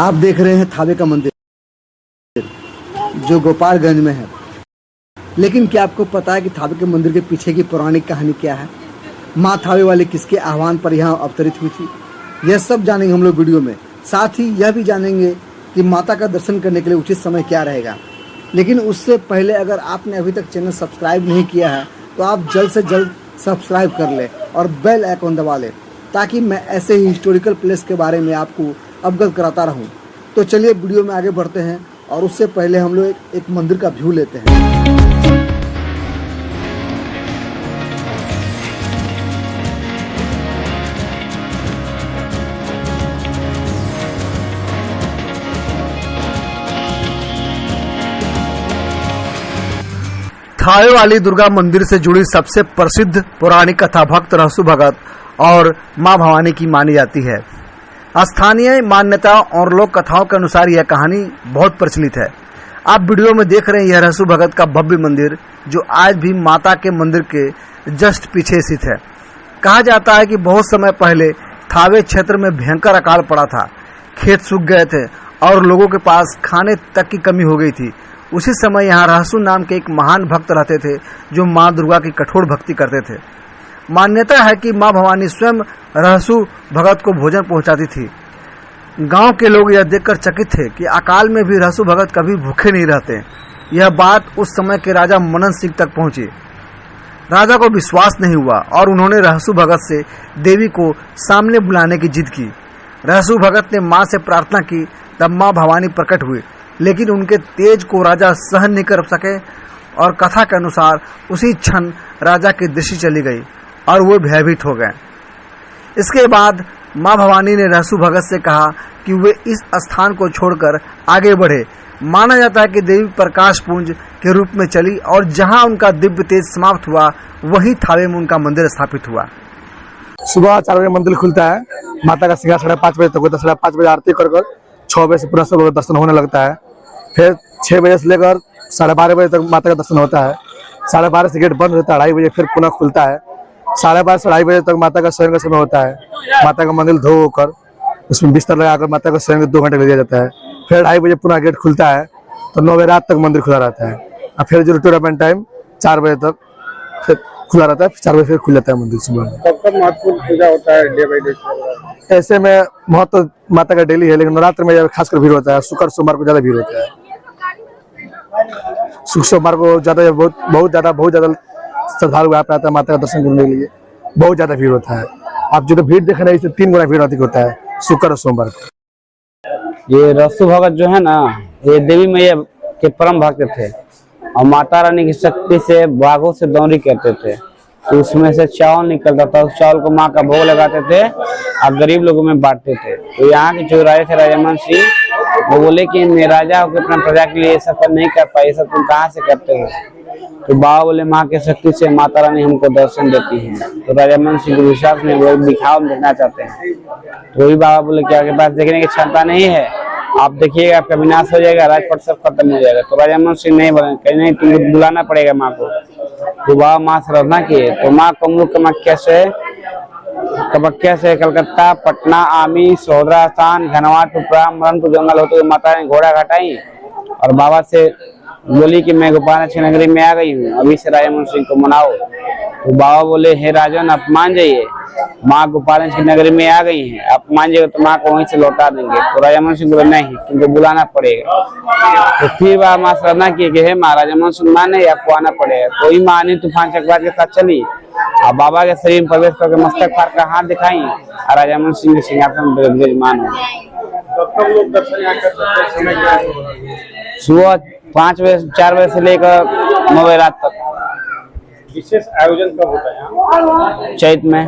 आप देख रहे हैं थावे का मंदिर जो गोपालगंज में है। लेकिन क्या आपको पता है कि थावे के मंदिर के पीछे की पौराणिक कहानी क्या है? माँ थावे वाली किसके आह्वान पर यहाँ अवतरित हुई थी? यह सब जानेंगे हम लोग वीडियो में। साथ ही यह भी जानेंगे कि माता का दर्शन करने के लिए उचित समय क्या रहेगा। लेकिन उससे पहले अगर आपने अभी तक चैनल सब्सक्राइब नहीं किया है तो आप जल्द से जल्द सब्सक्राइब कर लें और बेल आइकन दबा लें, ताकि मैं ऐसे ही हिस्टोरिकल प्लेस के बारे में आपको अवगत कराता रहूं। तो चलिए वीडियो में आगे बढ़ते हैं और उससे पहले हम लोग एक मंदिर का व्यू लेते हैं। थावे वाली दुर्गा मंदिर से जुड़ी सबसे प्रसिद्ध पौराणिक कथा भक्त रहसु भगत और मां भवानी की मानी जाती है। स्थानीय मान्यताओं और लोक कथाओं के अनुसार यह कहानी बहुत प्रचलित है। आप वीडियो में देख रहे हैं यह रहसु भगत का भव्य मंदिर, जो आज भी माता के मंदिर के जस्ट पीछे स्थित है। कहा जाता है कि बहुत समय पहले थावे क्षेत्र में भयंकर अकाल पड़ा था, खेत सूख गए थे और लोगों के पास खाने तक की कमी हो गई थी। उसी समय यहाँ रहसु नाम के एक महान भक्त रहते थे जो माँ दुर्गा की कठोर भक्ति करते थे। मान्यता है कि माँ भवानी स्वयं रहसु भगत को भोजन पहुँचाती थी। गांव के लोग यह देखकर चकित थे कि अकाल में भी रहसु भगत कभी भूखे नहीं रहते। यह बात उस समय के राजा मनन सिंह तक पहुंची। राजा को विश्वास नहीं हुआ और उन्होंने रहसु भगत से देवी को सामने बुलाने की जिद की। रहसु भगत ने माँ से प्रार्थना की, तब माँ भवानी प्रकट हुई, लेकिन उनके तेज को राजा सहन नहीं कर सके और कथा के अनुसार उसी क्षण राजा की दृष्टि चली गई और वो भयभीत हो गए। इसके बाद मां भवानी ने रहसु भगत से कहा कि वे इस स्थान को छोड़कर आगे बढ़े। माना जाता है कि देवी प्रकाश पुंज के रूप में चली और जहां उनका दिव्य तेज समाप्त हुआ, वही थावे में उनका मंदिर स्थापित हुआ। सुबह 4 बजे मंदिर खुलता है। माता का श्रृंगार 5:30 बजे तक होता है। 5:30 बजे आरती कर 6 बजे से पूरा सब दर्शन होने लगता है। फिर 6 बजे से लेकर 12:30 बजे तक माता का दर्शन होता है। 12:30 से गेट बंद रहता है। 2:30 बजे फिर पुनः खुलता है। 12:30 से 2:30 बजे तक माता का शयन का समय होता है। माता का मंदिर धो कर उसमें बिस्तर लगाकर माता का शयन 2 घंटे ले दिया जाता है। फिर 2:30 बजे पुनः गेट खुलता है तो 9 बजे रात तक मंदिर खुला रहता है। और फिर जो टूर्नामेंट टाइम 4 बजे तक फिर खुला रहता है। 4 बजे फिर खुल जाता है मंदिर सुबह। कब कब महत्वपूर्ण पूजा होता है डे बाई डे? ऐसे में महत्व माता का डेली है, लेकिन नवरात्र में खासकर भीड़ होता है। शुक्र सोमवार को ज्यादा भीड़ होता है। शुक्र सोमवार को ज्यादा बहुत ज्यादा श्रद्धालु आता है माता का दर्शन करने के लिए। बहुत ज्यादा भीड़ होता है। आप जो भीड़ देख रहे हैं, इससे 3 गुना भीड़ अधिक होता है शुक्र और सोमवार को। ये रहसु भगत जो है ना, ये देवी मैया के परम भक्त थे और माता रानी की शक्ति से बाघों से दौरी करते थे। तो उसमें से चावल निकलता था, उस चावल को माँ का भोग लगाते थे और गरीब लोगों में बांटते थे। तो यहाँ के जो राजा थे, राजा मनन सिंह, वो बोले कि मैं राजा होकर अपना प्रजा के लिए ये सब नहीं कर पाए, ये सब तुम कहाँ से करते हो? तो बाबा बोले माँ के शक्ति से माता रानी हमको दर्शन देती है। तो राजा मनन सिंह को विश्वास में वो दिखाव देखना चाहते हैं। तो वही बाबा बोले कि आपके पास देखने की क्षमता नहीं है, आप देखिएगा आपका विनाश हो जाएगा, राजपट सब खत्म हो जाएगा। तो राजा मनन सिंह नहीं बोले, कहीं नहीं, तुमको बुलाना पड़ेगा माँ को। तो बाबा माँ से प्रार्थना किए तो माँ कमरू कमख्या से कलकत्ता, पटना, आमी, सोहरा स्थान, घनवाट, टुपरा, मरणपुर जंगल होते हुए माता ने घोड़ा घटाई और बाबा से बोली कि मैं गोपालगंज की नगरी में आ गई हूँ, अभी से राजा मनन सिंह को मनाओ। तो बाबा बोले हे राजन, आप मान जाइए, माँ गोपालगंज की नगरी में आ गई हैं, आप मान जाइए तो माँ को वहीं से लौटा देंगे। तो राजा मनन सिंह बोले नहीं, तुमको बुलाना पड़ेगा। तो फिर बाबा माँ से प्रार्थना की कि हे माँ, राजा मनन सिंह माने, आपको आना पड़ेगा। कोई माँ नहीं तूफान चक्रवात के साथ चली और बाबा के शरीर में प्रवेश करके मस्तक फाड़ कर हाथ दिखाई और राजा मनन सिंह के सिंहासन पर विराजमान हो। सुबह 5 बजे 4 बजे से लेकर 9 बजे रात तक। विशेष आयोजन कब होता है? चैत में।